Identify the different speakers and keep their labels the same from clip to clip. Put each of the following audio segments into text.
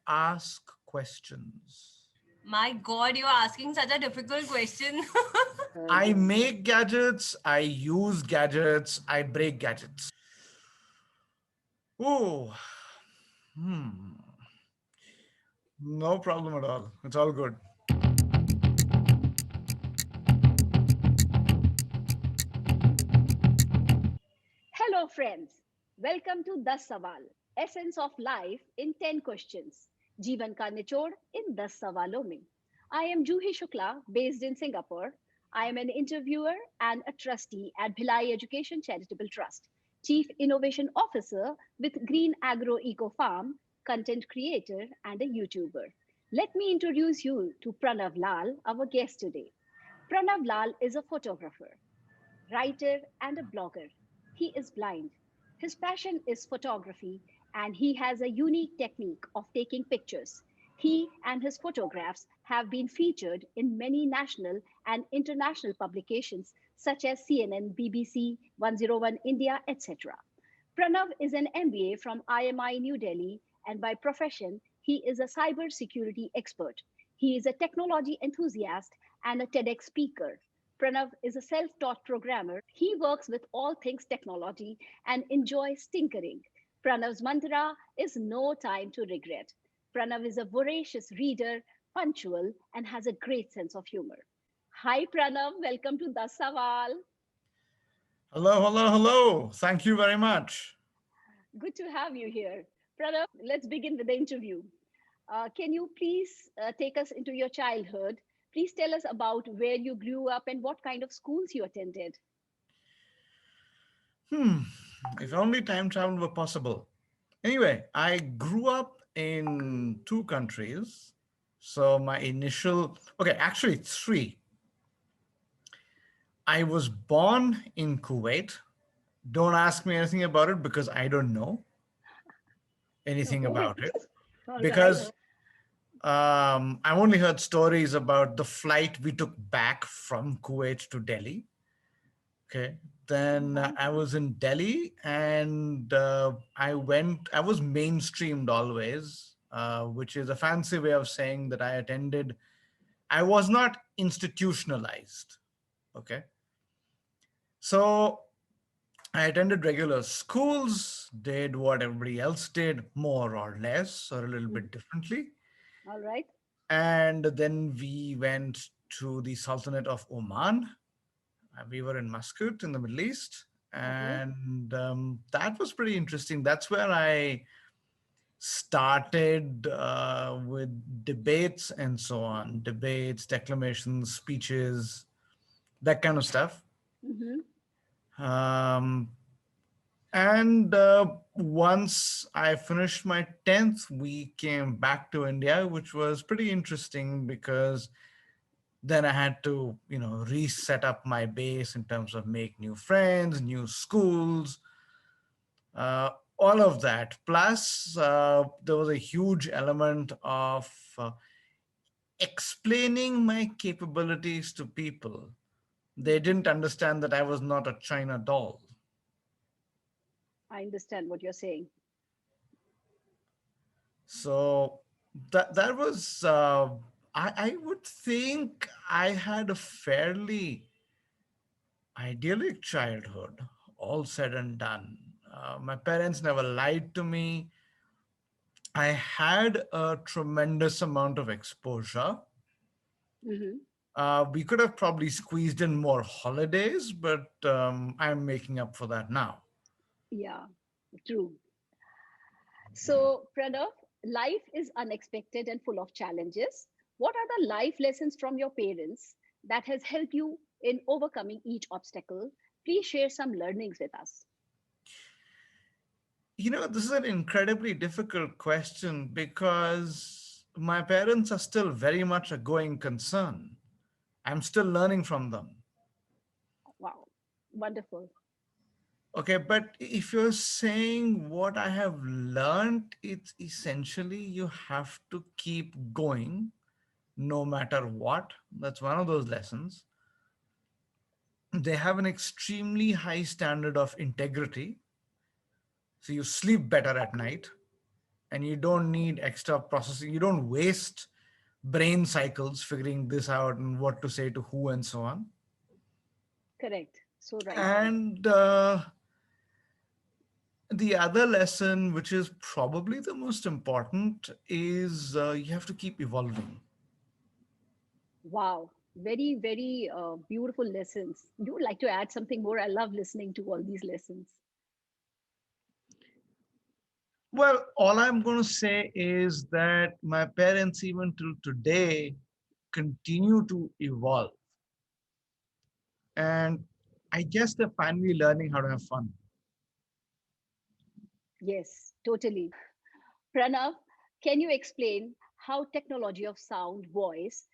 Speaker 1: ask questions.
Speaker 2: My God, you're asking such a difficult question.
Speaker 1: I make gadgets, I use gadgets, I break gadgets. Oh, hmm. No problem at all. It's all good.
Speaker 3: Hello, friends. Welcome to The Sawal, Essence of Life in 10 Questions. जीवन का निचोड़ in 10 सवालों में. I am Juhi Shukla, based in Singapore. I am an interviewer and a trustee at Bhilai Education Charitable Trust, Chief Innovation Officer with Green Agro Eco Farm, content creator, and a YouTuber. Let me introduce you to Pranav Lal, our guest today. Pranav Lal is a photographer, writer, and a blogger. He is blind. His passion is photography, and he has a unique technique of taking pictures. He and his photographs have been featured in many national and international publications such as CNN, BBC, 101 India, etc. Pranav is an MBA from IMI New Delhi, and by profession, he is a cybersecurity expert. He is a technology enthusiast and a TEDx speaker. Pranav is a self taught programmer. He works with all things technology and enjoys tinkering. Pranav's mantra is no time to regret. Pranav is a voracious reader, punctual, and has a great sense of humor. Hi, Pranav. Welcome to Das Sawal.
Speaker 1: Hello, hello, hello. Thank you very much.
Speaker 3: Good to have you here. Pranav, let's begin with the interview. Can you please take us into your childhood? Please tell us about where you grew up and what kind of schools you attended.
Speaker 1: Hmm. If only time travel were possible. Anyway, I grew up in two countries. So my initial, okay, actually three. I was born in Kuwait. Don't ask me anything about it because I don't know anything
Speaker 3: Okay.
Speaker 1: about it.
Speaker 3: All right.
Speaker 1: Because I've only heard stories about the flight we took back from Kuwait to Delhi. Okay. Then
Speaker 3: Uh-huh.
Speaker 1: I was in Delhi and I was mainstreamed always, which is a fancy way of saying that I was not institutionalized. Okay. So I attended regular schools, did what everybody else did, more or less, or a little
Speaker 3: Mhm.
Speaker 1: bit differently.
Speaker 3: All right.
Speaker 1: And then we went to the Sultanate of Oman. We were in Muscat in the Middle East.
Speaker 3: Okay.
Speaker 1: And that was pretty interesting. That's where I started with debates and so on, debates, declamations, speeches, that kind of stuff.
Speaker 3: Mm-hmm.
Speaker 1: Um, and once I finished my 10th, we came back to India, which was pretty interesting because then I had to, reset up my base in terms of make new friends, new schools, uh, all of that. Plus, there was a huge element of explaining my capabilities to people. They didn't understand that I was not a China doll.
Speaker 3: I understand what you're saying.
Speaker 1: So that was, I would think I had a fairly idyllic childhood, all said and done. My parents never lied to me. I had a tremendous amount of exposure.
Speaker 3: Mm-hmm.
Speaker 1: We could have probably squeezed in more holidays, but I'm making up for that now.
Speaker 3: Yeah, true. So, Pranav, life is unexpected and full of challenges. What are the life lessons from your parents that has helped you in overcoming each obstacle? Please share some learnings with us.
Speaker 1: This is an incredibly difficult question because my parents are still very much a going concern. I'm still learning from them.
Speaker 3: Wow, wonderful.
Speaker 1: Okay, but if you're saying what I have learned, it's essentially you have to keep going no matter what. That's one of those lessons. They have an extremely high standard of integrity. So you sleep better at night. and you don't need extra processing. You don't waste brain cycles figuring this out and what to say to who and so on.
Speaker 3: Correct. So right.
Speaker 1: And the other lesson, which is probably the most important, is you have to keep evolving.
Speaker 3: Wow. Very, very beautiful lessons. You would like to add something more? I love listening to all these lessons.
Speaker 1: Well, all I'm going to say is that my parents, even till today, continue to evolve. And I guess they're finally learning how to have fun.
Speaker 3: Yes, totally. Pranav, can you explain how technology of sound, voice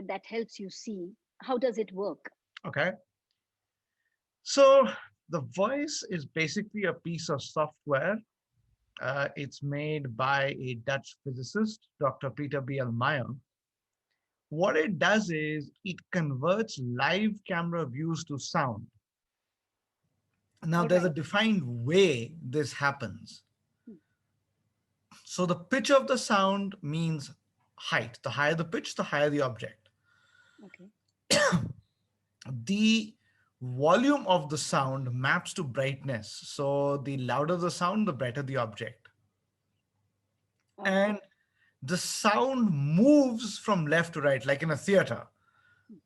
Speaker 3: that helps you see, how does it work?
Speaker 1: Okay. So the voice is basically a piece of software. It's made by a Dutch physicist, Dr. Peter B.L. Meyer. What it does is it converts live camera views to sound. Now,
Speaker 3: All
Speaker 1: there's a
Speaker 3: right.
Speaker 1: defined way this happens.
Speaker 3: Hmm.
Speaker 1: So the pitch of the sound means height. The higher the pitch, the higher the object.
Speaker 3: Okay.
Speaker 1: The volume of the sound maps to brightness. So the louder the sound, the brighter the object.
Speaker 3: All right.
Speaker 1: And the sound moves from left to right, like in a theater,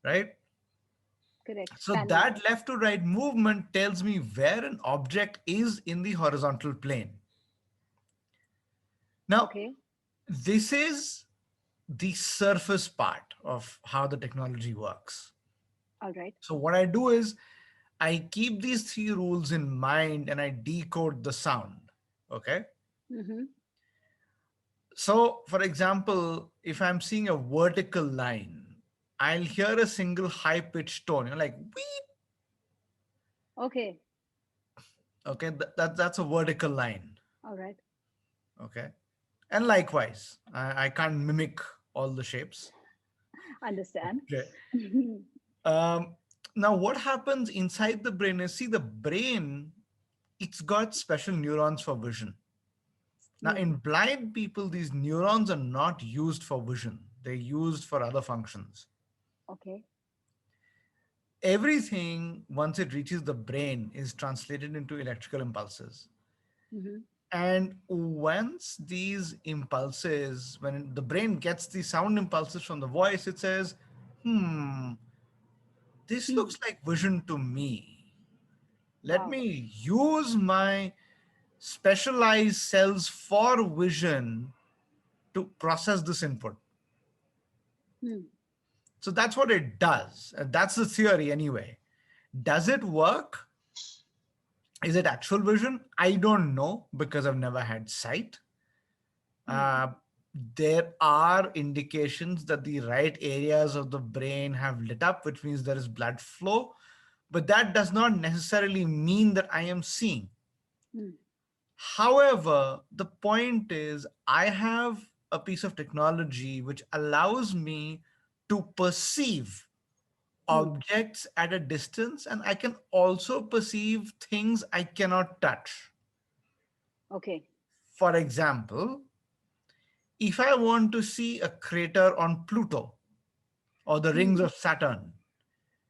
Speaker 1: right?
Speaker 3: Correct.
Speaker 1: So
Speaker 3: Panel.
Speaker 1: that left to right movement tells me where an object is in the horizontal plane. Now,
Speaker 3: Okay.
Speaker 1: this is the surface part of how the technology works.
Speaker 3: All right.
Speaker 1: So what I do is I keep these three rules in mind and I decode the sound. Okay.
Speaker 3: Mm-hmm.
Speaker 1: So for example, if I'm seeing a vertical line, I'll hear a single high pitched tone, like wheep.
Speaker 3: Okay.
Speaker 1: Okay. That's a vertical line.
Speaker 3: All right.
Speaker 1: Okay. And likewise, I can't mimic all the shapes.
Speaker 3: Understand.
Speaker 1: Okay. Um, Now, what happens inside the brain is, see, the brain, it's got special neurons for vision. Now,
Speaker 3: Hmm.
Speaker 1: in blind people, these neurons are not used for vision, they're used for other functions.
Speaker 3: Okay.
Speaker 1: Everything, once it reaches the brain, is translated into electrical impulses.
Speaker 3: Mm-hmm.
Speaker 1: And once these impulses, when the brain gets the sound impulses from the voice, it says, hmm, this
Speaker 3: Hmm.
Speaker 1: looks like vision to me. Let
Speaker 3: Wow.
Speaker 1: me use my specialized cells for vision to process this input.
Speaker 3: Hmm.
Speaker 1: So that's what it does. That's the theory anyway. Does it work? Is it actual vision? I don't know because I've never had sight.
Speaker 3: Hmm.
Speaker 1: Uh, there are indications that the right areas of the brain have lit up, which means there is blood flow, but that does not necessarily mean that I am seeing.
Speaker 3: Hmm.
Speaker 1: However, the point is, I have a piece of technology which allows me to perceive
Speaker 3: Hmm.
Speaker 1: objects at a distance, and I can also perceive things I cannot touch.
Speaker 3: Okay.
Speaker 1: For example, if I want to see a crater on Pluto or the
Speaker 3: Hmm.
Speaker 1: rings of Saturn,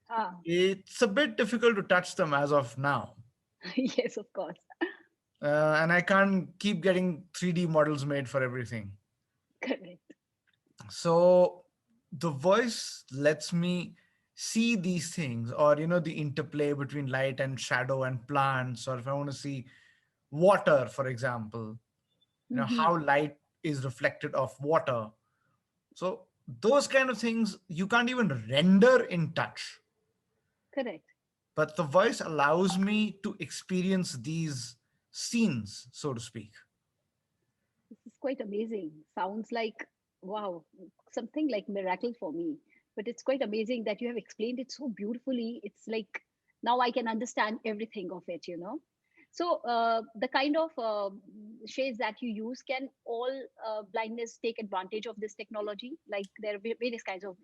Speaker 3: Ah.
Speaker 1: it's a bit difficult to touch them as of now.
Speaker 3: Yes, of course.
Speaker 1: And I can't keep getting 3D models made for everything.
Speaker 3: Correct.
Speaker 1: So the voice lets me see these things, or the interplay between light and shadow and plants, or if I want to see water, for example,
Speaker 3: Mm-hmm.
Speaker 1: how light is reflected off water. So those kind of things you can't even render in touch,
Speaker 3: Correct.
Speaker 1: but the voice allows me to experience these scenes, so to speak.
Speaker 3: This is quite amazing. Sounds like, wow, something like miracle for me. But it's quite amazing that you have explained it so beautifully. It's like now I can understand everything of it. So the kind of shades that you use, can all blindness take advantage of this technology? Like there are various kinds of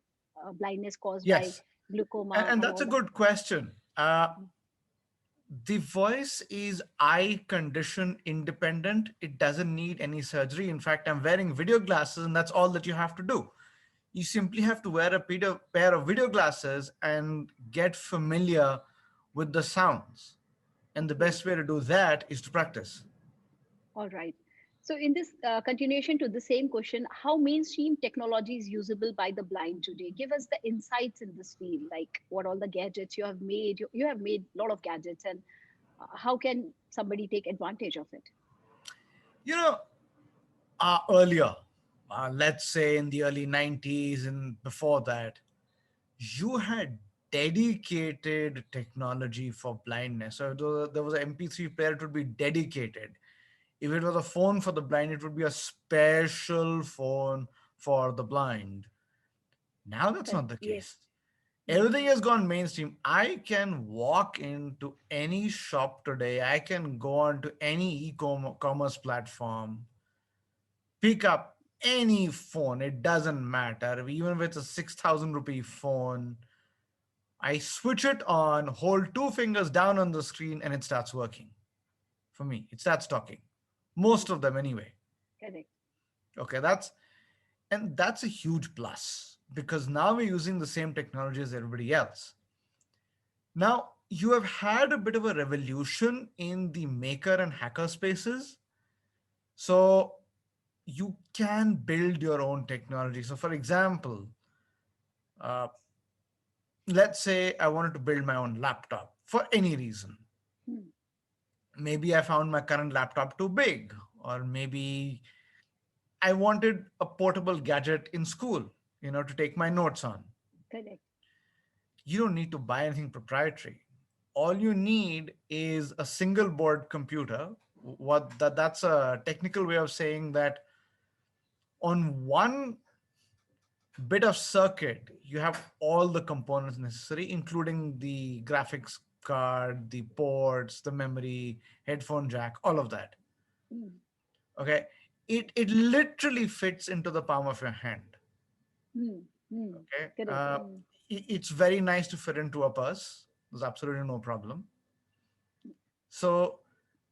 Speaker 3: blindness caused by
Speaker 1: Yes, and,
Speaker 3: glaucoma
Speaker 1: and
Speaker 3: and
Speaker 1: that's
Speaker 3: all
Speaker 1: a
Speaker 3: that.
Speaker 1: good question. The voice is eye condition independent. It doesn't need any surgery. In fact, I'm wearing video glasses, and that's all that you have to do. You simply have to wear a pair of video glasses and get familiar with the sounds. And the
Speaker 3: Okay.
Speaker 1: best way to do that is to practice.
Speaker 3: All right. So, in this continuation to the same question, how mainstream technology is usable by the blind today? Give us the insights in this field, like what all the gadgets you have made. You have made a lot of gadgets, and how can somebody take advantage of it?
Speaker 1: You know, earlier, let's say in the early 90s and before that, you had dedicated technology for blindness. So there was an MP3 player, it would be dedicated. If it was a phone for the blind, it would be a special phone for the blind. Now that's not the
Speaker 3: Yes.
Speaker 1: case.
Speaker 3: Hmm.
Speaker 1: Everything has gone mainstream. I can walk into any shop today. I can go on to any e-commerce platform, pick up any phone. It doesn't matter. Even if it's a 6,000 rupee phone, I switch it on, hold two fingers down on the screen, and it starts working for me. It starts talking.
Speaker 3: Hmm.
Speaker 1: Most of them, anyway.
Speaker 3: Correct.
Speaker 1: Okay, that's a huge plus because now we're using the same technology as everybody else. Now, you have had a bit of a revolution in the maker and hacker spaces. So you can build your own technology. So, for example, uh, let's say I wanted to build my own laptop for any reason.
Speaker 3: Hmm.
Speaker 1: Maybe I found my current laptop too big, or maybe I wanted a portable gadget in school, to take my notes on.
Speaker 3: Correct.
Speaker 1: You don't need to buy anything proprietary. All you need is a single board computer. That's a technical way of saying that on one bit of circuit you have all the components necessary, including the graphics card, the ports, the memory, headphone jack, all of that.
Speaker 3: Hmm.
Speaker 1: Okay, it literally fits into the palm of your hand.
Speaker 3: Hmm. Hmm.
Speaker 1: Okay,
Speaker 3: Correct. Hmm.
Speaker 1: it's very nice to fit into a purse. There's absolutely no problem. So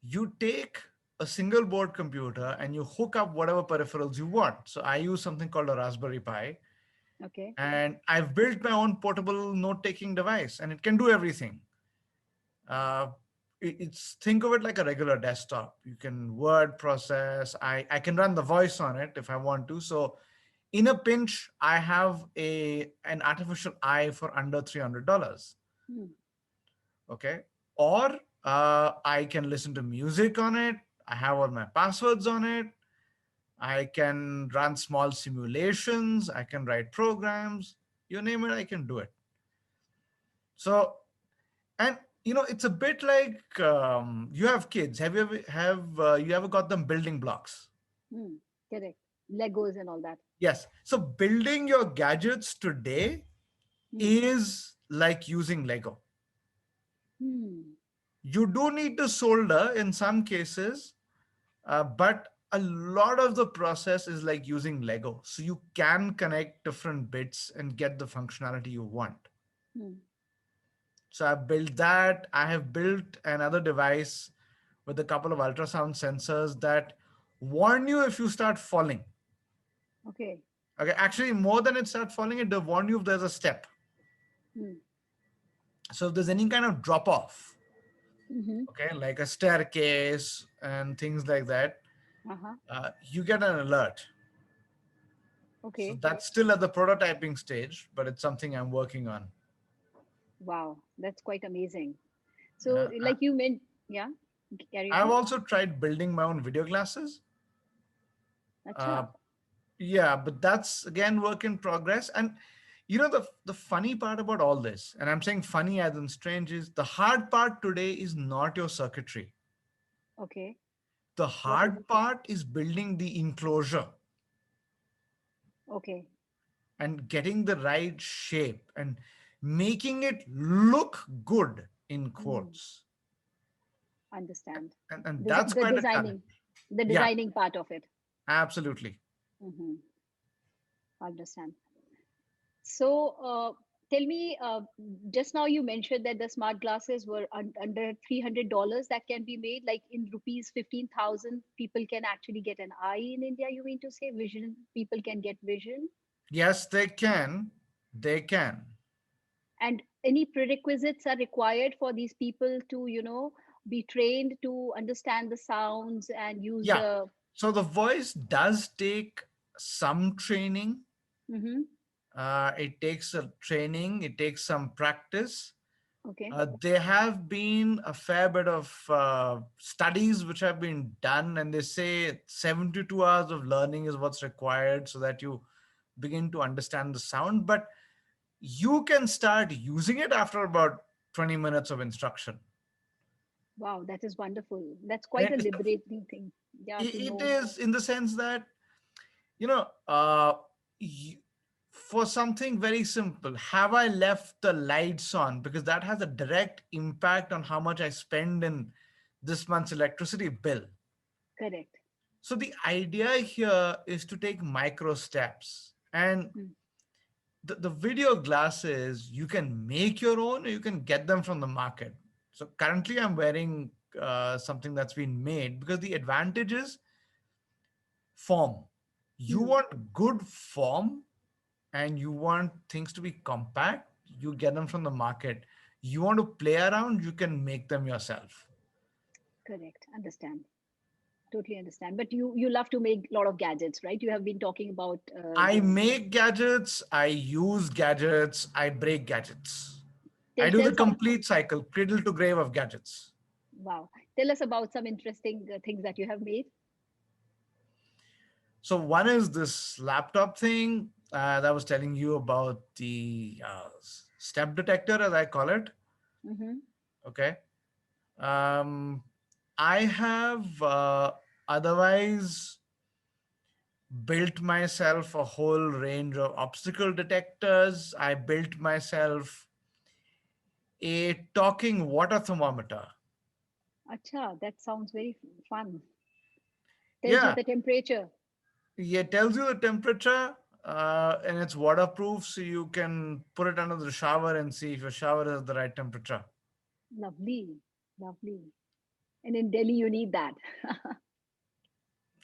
Speaker 1: you take a single board computer and you hook up whatever peripherals you want. So I use something called a Raspberry Pi,
Speaker 3: Okay.
Speaker 1: and I've built my own portable note-taking device, and it can do everything. Uh, it's think of it like a regular desktop. You can word process. I can run the voice on it if I want to. So in a pinch, I have an artificial eye for under $300.
Speaker 3: Hmm.
Speaker 1: Okay, or I can listen to music on it. I have all my passwords on it. I can run small simulations. I can write programs. You name it, I can do it. So, and it's a bit like you have kids. Have you ever got them building blocks?
Speaker 3: Hmm. Correct. Legos and all that.
Speaker 1: Yes. So building your gadgets today
Speaker 3: Hmm.
Speaker 1: is like using Lego.
Speaker 3: Hmm.
Speaker 1: You do need to solder in some cases, but a lot of the process is like using Lego. So you can connect different bits and get the functionality you want.
Speaker 3: Hmm.
Speaker 1: So I built that. I have built another device with a couple of ultrasound sensors that warn you if you start falling.
Speaker 3: Okay.
Speaker 1: Okay, actually, more than it start falling, it will warn you if there's a step.
Speaker 3: Hmm.
Speaker 1: So if there's any kind of drop off,
Speaker 3: Mm-hmm.
Speaker 1: okay, like a staircase and things like that,
Speaker 3: Uh-huh.
Speaker 1: you get an alert. So
Speaker 3: Okay.
Speaker 1: that's still at the prototyping stage, but it's something I'm working on.
Speaker 3: Wow. That's quite amazing. So,
Speaker 1: Uh,
Speaker 3: like you meant, yeah, carry
Speaker 1: I've
Speaker 3: on.
Speaker 1: also tried building my own video glasses. Uh,
Speaker 3: Acha.
Speaker 1: yeah, but that's again work in progress. And the funny part about all this, and I'm saying funny as in strange, is the hard part today is not your circuitry.
Speaker 3: Okay.
Speaker 1: The
Speaker 3: What is it?
Speaker 1: hard part is building the enclosure
Speaker 3: Okay.
Speaker 1: and getting the right shape and making it look good in
Speaker 3: Hmm.
Speaker 1: quotes.
Speaker 3: Understand.
Speaker 1: And that's
Speaker 3: The
Speaker 1: quite a challenge.
Speaker 3: designing, the
Speaker 1: Yeah,
Speaker 3: designing part of it.
Speaker 1: absolutely.
Speaker 3: Mm-hmm. Understand. So, Tell me, just now you mentioned that the smart glasses were under $300 that can be made, like in rupees 15,000. People can actually get an eye in India. You mean to say vision? People can get vision,
Speaker 1: Yes, they can. They can.
Speaker 3: and any prerequisites are required for these people to, be trained to understand the sounds and use
Speaker 1: Yeah.
Speaker 3: the.
Speaker 1: So the voice does take some training.
Speaker 3: Hmm.
Speaker 1: It takes a training, it takes some practice.
Speaker 3: Okay.
Speaker 1: There have been a fair bit of studies which have been done, and they say 72 hours of learning is what's required so that you begin to understand the sound. But you can start using it after about 20 minutes of instruction.
Speaker 3: Wow, that is wonderful. That's quite
Speaker 1: And
Speaker 3: a liberating thing. Yeah, to
Speaker 1: it
Speaker 3: know.
Speaker 1: is in the sense that, you know, uh, y- for something very simple, have I left the lights on? Because that has a direct impact on how much I spend in this month's electricity bill.
Speaker 3: Correct.
Speaker 1: So the idea here is to take micro steps. And
Speaker 3: Mm.
Speaker 1: the video glasses, you can make your own or you can get them from the market. So currently I'm wearing something that's been made because the advantage is form. You
Speaker 3: Mm.
Speaker 1: want good form and you want things to be compact, you get them from the market. You want to play around, you can make them yourself.
Speaker 3: Correct. Understand. Totally understand. But you love to make a lot of gadgets, right? You have been talking about
Speaker 1: I
Speaker 3: the.
Speaker 1: make gadgets, I use gadgets, I break gadgets. I
Speaker 3: Tell
Speaker 1: do the
Speaker 3: tell some.
Speaker 1: complete cycle, cradle to grave of gadgets.
Speaker 3: Wow. Tell us about some interesting things that you have made.
Speaker 1: So one is this laptop thing that I was telling you about, the step detector, as I call it.
Speaker 3: Mm-hmm.
Speaker 1: Okay. Um, I have otherwise built myself a whole range of obstacle detectors. I built myself a talking water thermometer.
Speaker 3: Acha, that sounds very fun. Tells you
Speaker 1: Yeah,
Speaker 3: the temperature.
Speaker 1: it tells you the temperature, and it's waterproof, so you can put it under the shower and see if your shower is the right temperature.
Speaker 3: Lovely. Lovely. And in Delhi, you need that.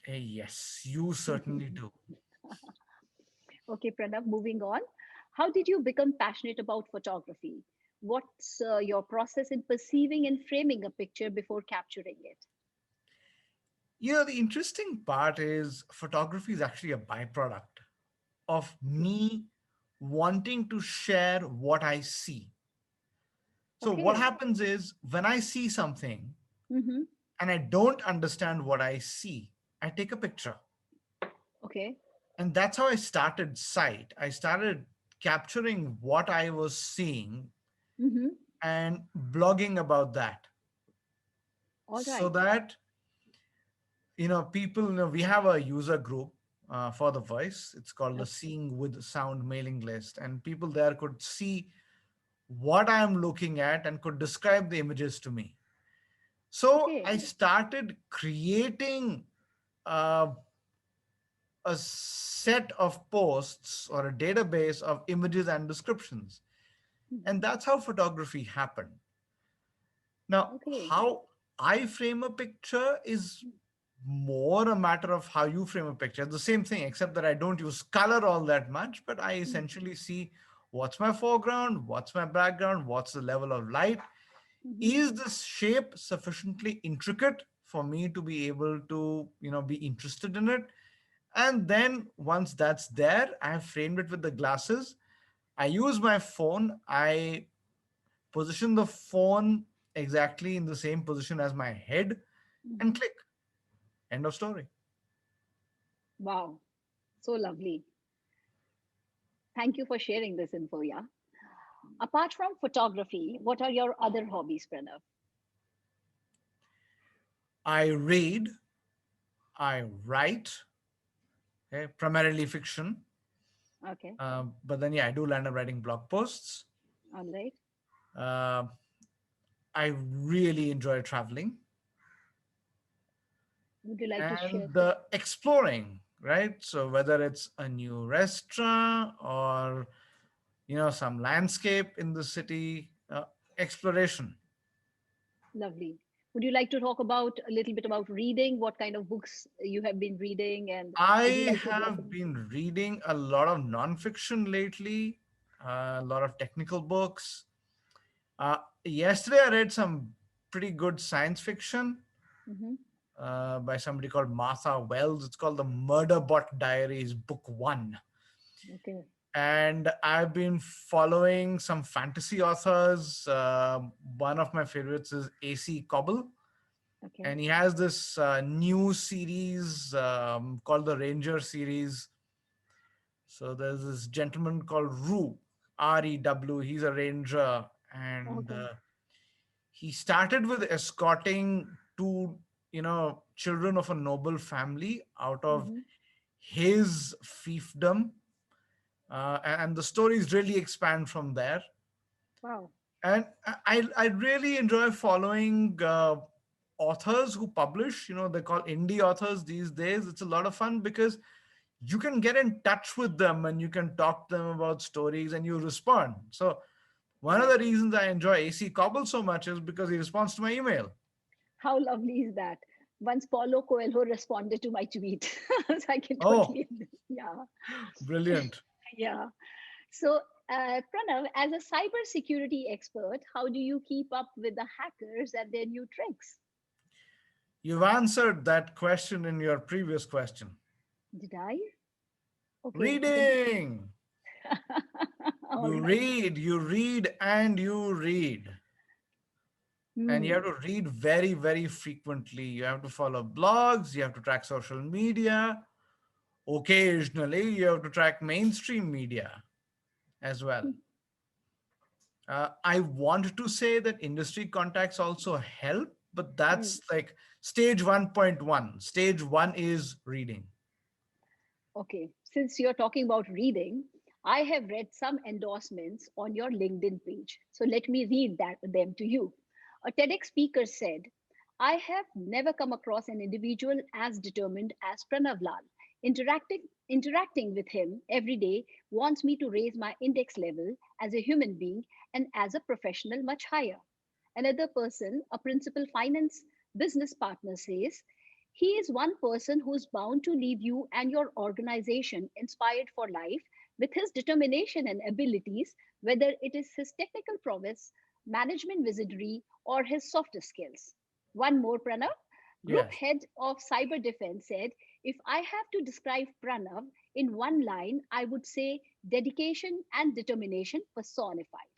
Speaker 1: Yes, you certainly do.
Speaker 3: Okay, Pranav, moving on. How did you become passionate about photography? What's your process in perceiving and framing a picture before capturing it?
Speaker 1: The interesting part is photography is actually a byproduct of
Speaker 3: Okay.
Speaker 1: me wanting to share what I see. So what
Speaker 3: Okay.
Speaker 1: happens is when I see something
Speaker 3: Mm-hmm.
Speaker 1: and I don't understand what I see, I take a picture.
Speaker 3: Okay.
Speaker 1: And that's how I started Sight. I started capturing what I was seeing
Speaker 3: Mm-hmm.
Speaker 1: and blogging about that.
Speaker 3: All
Speaker 1: So
Speaker 3: right.
Speaker 1: that, people, we have a user group for the voice. It's called the
Speaker 3: Okay.
Speaker 1: Seeing with Sound mailing list. And people there could see what I'm looking at and could describe the images to me. So
Speaker 3: Okay.
Speaker 1: I started creating uh, a set of posts or a database of images and descriptions.
Speaker 3: Mhm.
Speaker 1: And that's how photography happened. Now,
Speaker 3: Okay.
Speaker 1: how I frame a picture is more a matter of how you frame a picture. It's the same thing, except that I don't use color all that much, but I
Speaker 3: Mm-hmm.
Speaker 1: essentially see what's my foreground, what's my background, what's the level of light. Is this shape sufficiently intricate for me to be able to, be interested in it? And then once that's there, I have framed it with the glasses. I use my phone. I position the phone exactly in the same position as my head and
Speaker 3: Mm-hmm.
Speaker 1: click. End of story.
Speaker 3: Wow. So lovely. Thank you for sharing this info. Yeah. Apart from photography, what are your other hobbies, Pranav?
Speaker 1: I read, I write, okay, primarily fiction.
Speaker 3: Okay.
Speaker 1: But then, yeah, I do land up writing blog posts.
Speaker 3: All right.
Speaker 1: Uh, I really enjoy traveling
Speaker 3: Would you like to share?
Speaker 1: and the exploring, right? So whether it's a new restaurant or some landscape in the city, exploration.
Speaker 3: Lovely. Would you like to talk about a little bit about reading? What kind of books you have been reading, and would you
Speaker 1: I
Speaker 3: like to
Speaker 1: have
Speaker 3: recommend?
Speaker 1: been reading a lot of nonfiction lately, a lot of technical books. Yesterday, I read some pretty good science fiction
Speaker 3: Hmm.
Speaker 1: by somebody called Martha Wells. It's called The Murderbot Diaries, Book One.
Speaker 3: Okay.
Speaker 1: And I've been following some fantasy authors. One of my favorites is AC Cobble,
Speaker 3: Okay.
Speaker 1: and he has this new series called the Ranger series. So there's this gentleman called Rue, Rew. He's a ranger, and
Speaker 3: Okay.
Speaker 1: he started with escorting two, children of a noble family out of
Speaker 3: Hmm.
Speaker 1: his fiefdom, and the stories really expand from there.
Speaker 3: Wow.
Speaker 1: And I really enjoy following authors who publish. They call indie authors these days. It's a lot of fun because you can get in touch with them and you can talk to them about stories and you respond. So one of
Speaker 3: Right.
Speaker 1: the reasons I enjoy AC Cobble so much is because he responds to my email.
Speaker 3: How lovely is that? Once Paulo Coelho responded to my tweet. So I can
Speaker 1: Oh,
Speaker 3: totally, yeah,
Speaker 1: brilliant.
Speaker 3: yeah. So, Pranav, as a cybersecurity expert, how do you keep up with the hackers and their new tricks?
Speaker 1: You've answered that question in your previous question.
Speaker 3: Did I? Okay. Then,
Speaker 1: Reading.
Speaker 3: all
Speaker 1: You
Speaker 3: right.
Speaker 1: read, you read, and you read. And you have
Speaker 3: Hmm.
Speaker 1: to read very, very frequently. You have to follow blogs, you have to track social media. Occasionally, you have to track mainstream media as well. I want to say that industry contacts also help, but
Speaker 3: Hmm.
Speaker 1: that's like stage 1.1. Stage one is reading.
Speaker 3: Okay. Since you're talking about reading, I have read some endorsements on your LinkedIn page. So let me read them to you. A TEDx speaker said, I have never come across an individual as determined as Pranav Lal. Interacting with him every day wants me to raise my index level as a human being and as a professional much higher. Another person, a principal finance business partner, says, he is one person who's bound to leave you and your organization inspired for life with his determination and abilities, whether it is his technical prowess, management wizardry, or his softer skills. One more, Pranav. Group
Speaker 1: Yes.
Speaker 3: head of cyber defense said, if I have to describe Pranav in one line, I would say dedication and determination personified.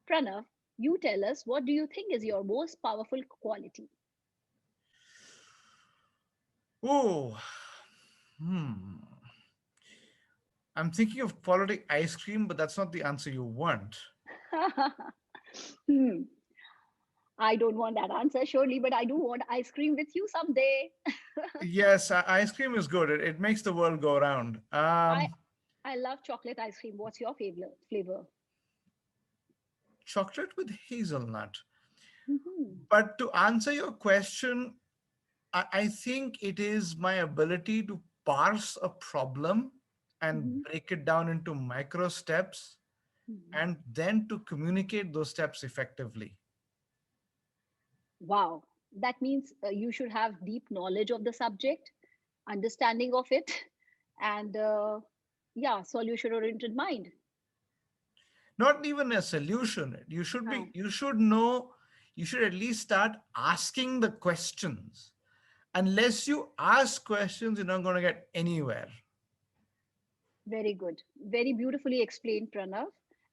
Speaker 3: Pranav, you tell us, what do you think is your most powerful quality?
Speaker 1: Oh, hmm. I'm thinking of quality ice cream, but that's not the answer you want.
Speaker 3: Hmm. I don't want that answer, surely, but I do want ice cream with you someday.
Speaker 1: Yes, ice cream is good. It makes the world go round.
Speaker 3: I I love chocolate ice cream. What's your favorite flavor?
Speaker 1: Chocolate with hazelnut.
Speaker 3: Hmm.
Speaker 1: But to answer your question, I think it is my ability to parse a problem and
Speaker 3: Hmm.
Speaker 1: break it down into micro steps
Speaker 3: Hmm.
Speaker 1: and then to communicate those steps effectively.
Speaker 3: Wow, that means you should have deep knowledge of the subject, understanding of it, and yeah, solution oriented mind.
Speaker 1: Not even a solution.
Speaker 3: Huh.
Speaker 1: You should know, you should at least start asking the questions. Unless you ask questions, you're not going to get anywhere.
Speaker 3: Very good. Very beautifully explained, Pranav.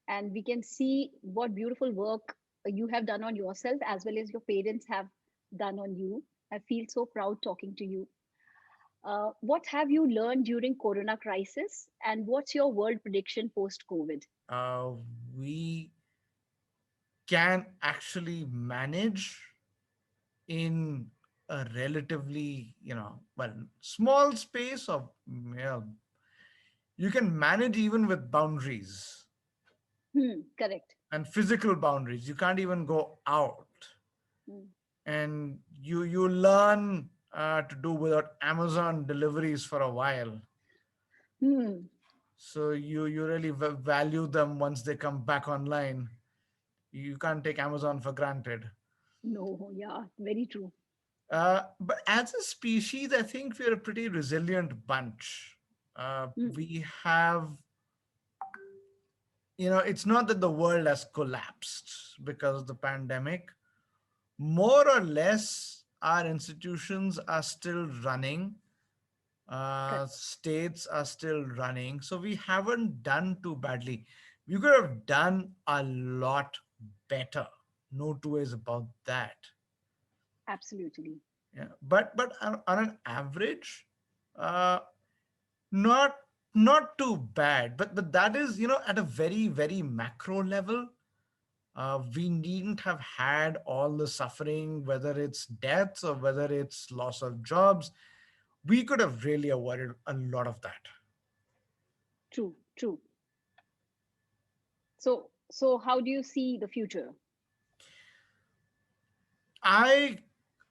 Speaker 3: And we can see what beautiful work you have done on yourself as well as your parents have done on you. I feel so proud talking to you. What have you learned during Corona crisis, and what's your world prediction post COVID?
Speaker 1: uh, we can actually manage in a relatively, well, small space of, you can manage even with boundaries
Speaker 3: Hmm, correct.
Speaker 1: and physical boundaries. You can't even go out,
Speaker 3: Hmm.
Speaker 1: and you learn to do without Amazon deliveries for a while.
Speaker 3: Hmm.
Speaker 1: So you really value them once they come back online. You can't take Amazon for granted.
Speaker 3: No, yeah, very true.
Speaker 1: But as a species, I think we're a pretty resilient bunch.
Speaker 3: Mm,
Speaker 1: We have, it's not that the world has collapsed because of the pandemic. More or less, our institutions are still running,
Speaker 3: correct.
Speaker 1: states are still running. So we haven't done too badly. We could have done a lot better. No two ways about that.
Speaker 3: Absolutely.
Speaker 1: Yeah. But on an average, uh, not not too bad. But that is, at a very, very macro level. We needn't have had all the suffering, whether it's deaths or whether it's loss of jobs. We could have really avoided a lot of that.
Speaker 3: True, true. So how do you see the future?
Speaker 1: I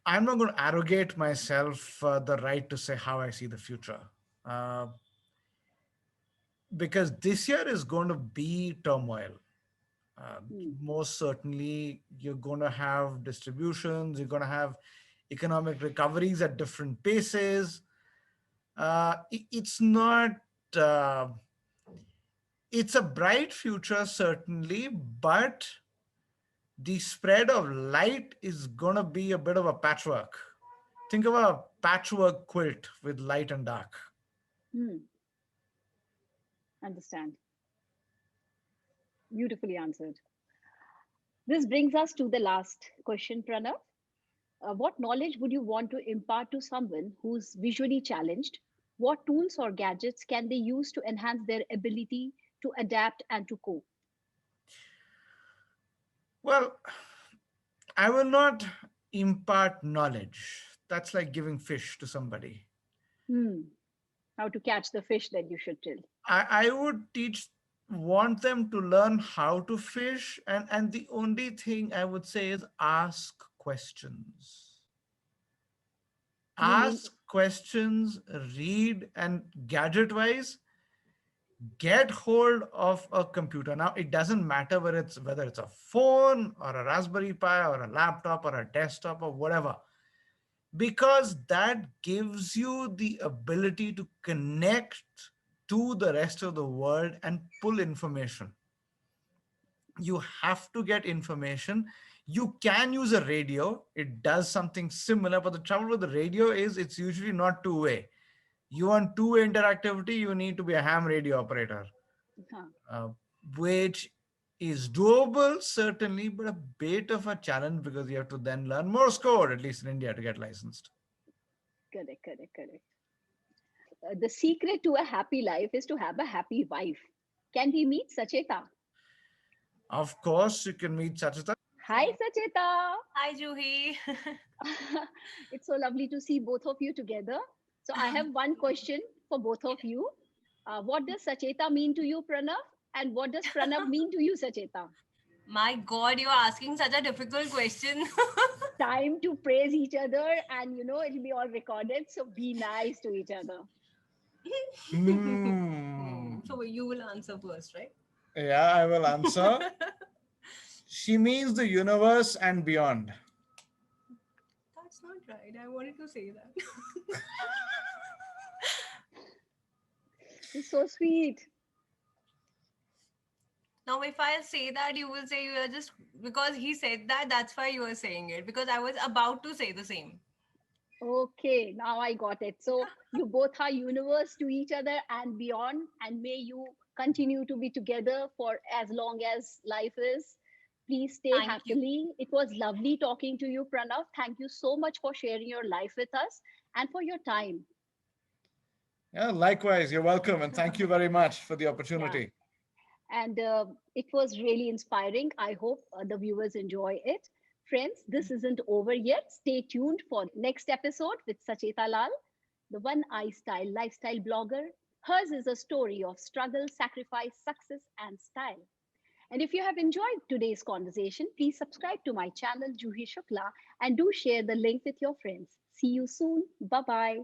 Speaker 1: I'm not going to arrogate myself the right to say how I see the future, uh, because this year is going to be turmoil. Uh,
Speaker 3: Mm,
Speaker 1: Most certainly, you're going to have distributions. You're going to have economic recoveries at different paces. It's not. Uh, it's a bright future, certainly, but the spread of light is going to be a bit of a patchwork. Think of a patchwork quilt with light and dark.
Speaker 3: mm, understand. Beautifully answered. This brings us to the last question, Pranav. What knowledge would you want to impart to someone who's visually challenged? What tools or gadgets can they use to enhance their ability to adapt and to cope?
Speaker 1: Well, I will not impart knowledge. That's like giving fish to somebody.
Speaker 3: Hmm. How to catch the fish that you should tell.
Speaker 1: I would want them to learn how to fish, and the only thing I would say is ask questions.
Speaker 3: Meaning,
Speaker 1: Ask questions, read, and gadget wise, get hold of a computer. Now it doesn't matter whether it's a phone or a Raspberry Pi or a laptop or a desktop or whatever, because that gives you the ability to connect to the rest of the world and pull information. You have to get information. You can use a radio, it does something similar, but the trouble with the radio is it's usually not two-way. You want two-way interactivity, you need to be a ham radio operator,
Speaker 3: huh,
Speaker 1: uh, which is doable certainly, but a bit of a challenge because you have to then learn Morse code, at least in India, to get licensed.
Speaker 3: correct, correct, correct. The secret to a happy life is to have a happy wife. Can we meet Sacheta?
Speaker 1: Of course, you can meet Chachita.
Speaker 3: Hi, Sacheta.
Speaker 2: Hi, Juhi.
Speaker 3: It's so lovely to see both of you together. So, I have one question for both of you. What does Sacheta mean to you, Pranav? And what does Pranav mean to you, Sacheta?
Speaker 2: My God, you're asking such a difficult question.
Speaker 3: Time to praise each other, and it'll be all recorded. So, be nice to each other.
Speaker 1: Hmm.
Speaker 2: So you will answer first, right?
Speaker 1: Yeah, I will answer. She means the universe and beyond.
Speaker 2: That's not right. I wanted to say that.
Speaker 3: It's so sweet.
Speaker 2: Now, if I say that, you will say you are just because he said that, that's why you are saying it. Because I was about to say the same.
Speaker 3: Okay, now I got it. So you both are universe to each other and beyond, and may you continue to be together for as long as life is. Please stay
Speaker 2: Thank you.
Speaker 3: happily. It was lovely talking to you, Pranav. Thank you so much for sharing your life with us and for your time.
Speaker 1: Yeah, likewise. You're welcome. And thank you very much for the
Speaker 3: Yeah,
Speaker 1: opportunity.
Speaker 3: and it was really inspiring. I hope the viewers enjoy it. Friends, this isn't over yet. Stay tuned for next episode with Sacheta Lal, the one eye style lifestyle blogger. Hers is a story of struggle, sacrifice, success, and style. And if you have enjoyed today's conversation, please subscribe to my channel, Juhi Shukla, and do share the link with your friends. See you soon. Bye bye.